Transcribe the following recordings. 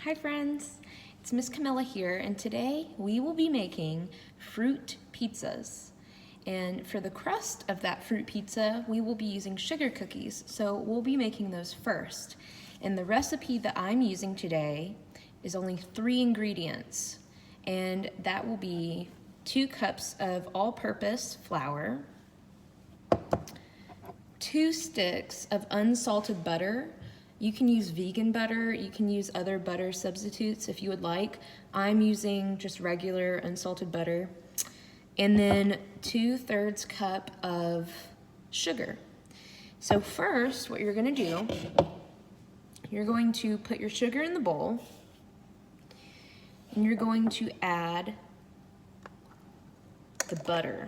Hi friends, it's Miss Camilla here, and today we will be making fruit pizzas. And for the crust of that fruit pizza, we will be using sugar cookies, so we'll be making those first. And the recipe that I'm using today is only 3 ingredients, and that will be 2 cups of all-purpose flour, 2 sticks of unsalted butter. You can use vegan butter, you can use other butter substitutes if you would like. I'm using just regular unsalted butter. And then 2/3 cup of sugar. So first, what you're gonna do, you're going to put your sugar in the bowl, and you're going to add the butter.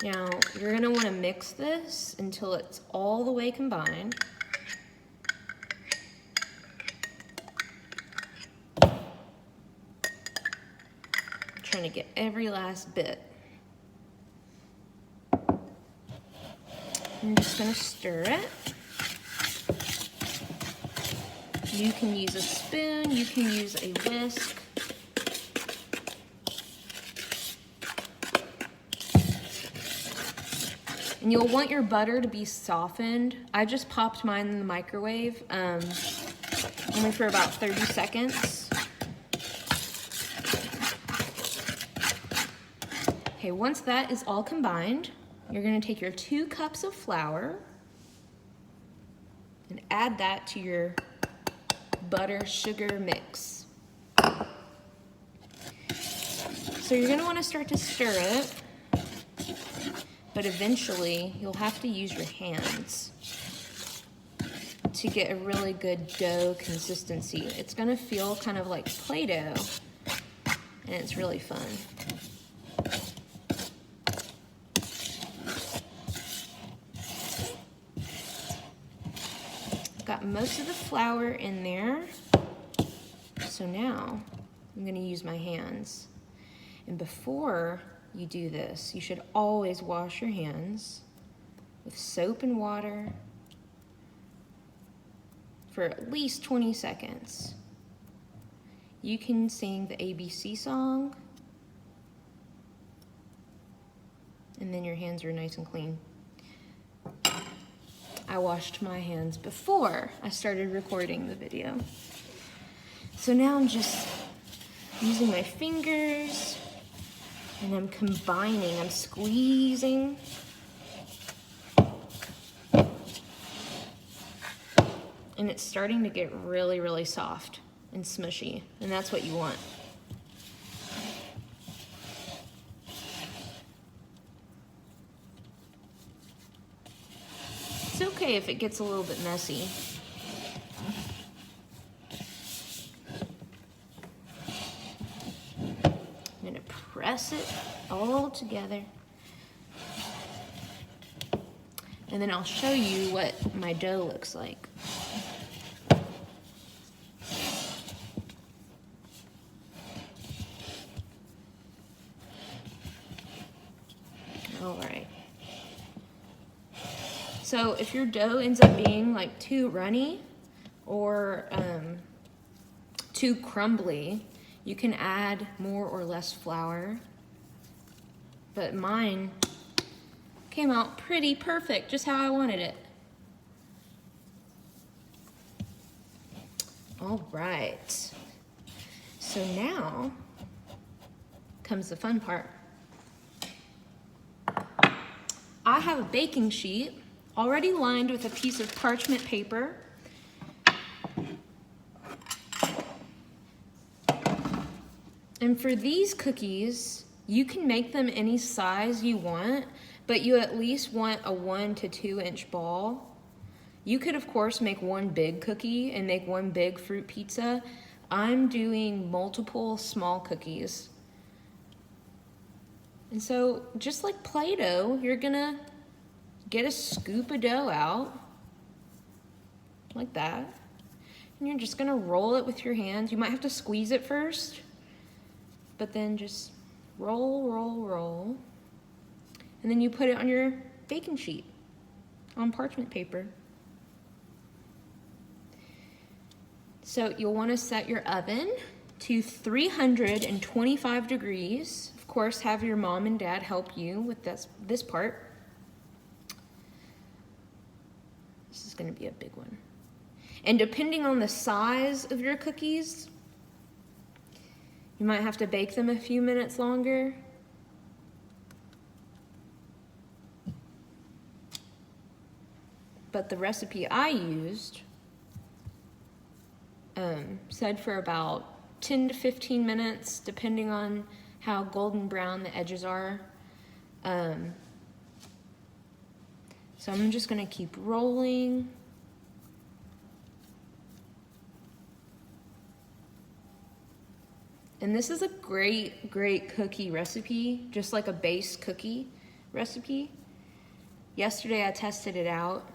Now, you're gonna wanna mix this until it's all the way combined. Trying to get every last bit. I'm just gonna stir it. You can use a spoon, you can use a whisk. And you'll want your butter to be softened. I just popped mine in the microwave, only for about 30 seconds. Okay, once that is all combined, you're gonna take your 2 cups of flour and add that to your butter sugar mix. So you're gonna wanna start to stir it, but eventually you'll have to use your hands to get a really good dough consistency. It's gonna feel kind of like Play-Doh, and it's really fun. Got most of the flour in there, so now I'm gonna use my hands. And before you do this, you should always wash your hands with soap and water for at least 20 seconds. You can sing the ABC song, and then your hands are nice and clean. I washed my hands before I started recording the video. So now I'm just using my fingers, and I'm combining, I'm squeezing. And it's starting to get really, really soft and smushy, and that's what you want. It's okay if it gets a little bit messy. I'm gonna press it all together. And then I'll show you what my dough looks like. All right. So if your dough ends up being like too runny or too crumbly, you can add more or less flour. But mine came out pretty perfect, just how I wanted it. All right. So now comes the fun part. I have a baking sheet already lined with a piece of parchment paper. And for these cookies, you can make them any size you want, but you at least want a 1 to 2 inch ball. You could, of course, make one big cookie and make one big fruit pizza. I'm doing multiple small cookies. And so, just like Play-Doh, you're gonna get a scoop of dough out, like that. And you're just gonna roll it with your hands. You might have to squeeze it first, but then just roll, roll, roll. And then you put it on your baking sheet. on parchment paper. So you'll want to set your oven to 325 degrees. Of course, have your mom and dad help you with this part. This is going to be a big one. And depending on the size of your cookies, you might have to bake them a few minutes longer. But the recipe I used said for about 10 to 15 minutes, depending on how golden brown the edges are. So I'm just gonna keep rolling. And this is a great cookie recipe, just like a base cookie recipe. Yesterday I tested it out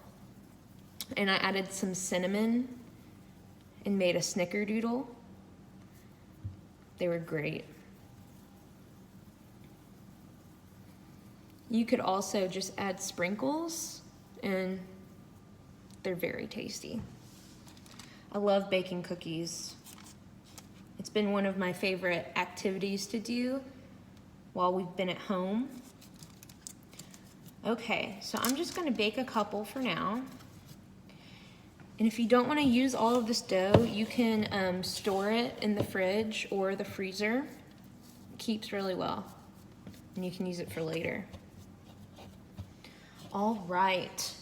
and I added some cinnamon and made a snickerdoodle. They were great. You could also just add sprinkles and they're very tasty. I love baking cookies. It's been one of my favorite activities to do while we've been at home. Okay, so I'm just gonna bake a couple for now. And if you don't wanna use all of this dough, you can store it in the fridge or the freezer. It keeps really well, and you can use it for later. All right,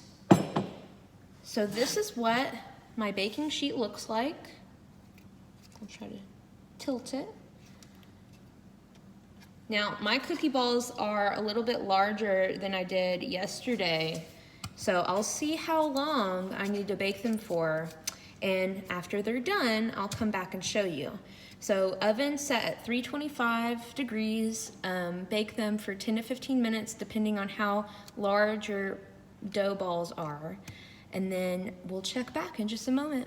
so this is what my baking sheet looks like. I'll try to tilt it. Now, my cookie balls are a little bit larger than I did yesterday, so I'll see how long I need to bake them for, and after they're done, I'll come back and show you. So oven set at 325 degrees, bake them for 10 to 15 minutes depending on how large your dough balls are, and then we'll check back in just a moment.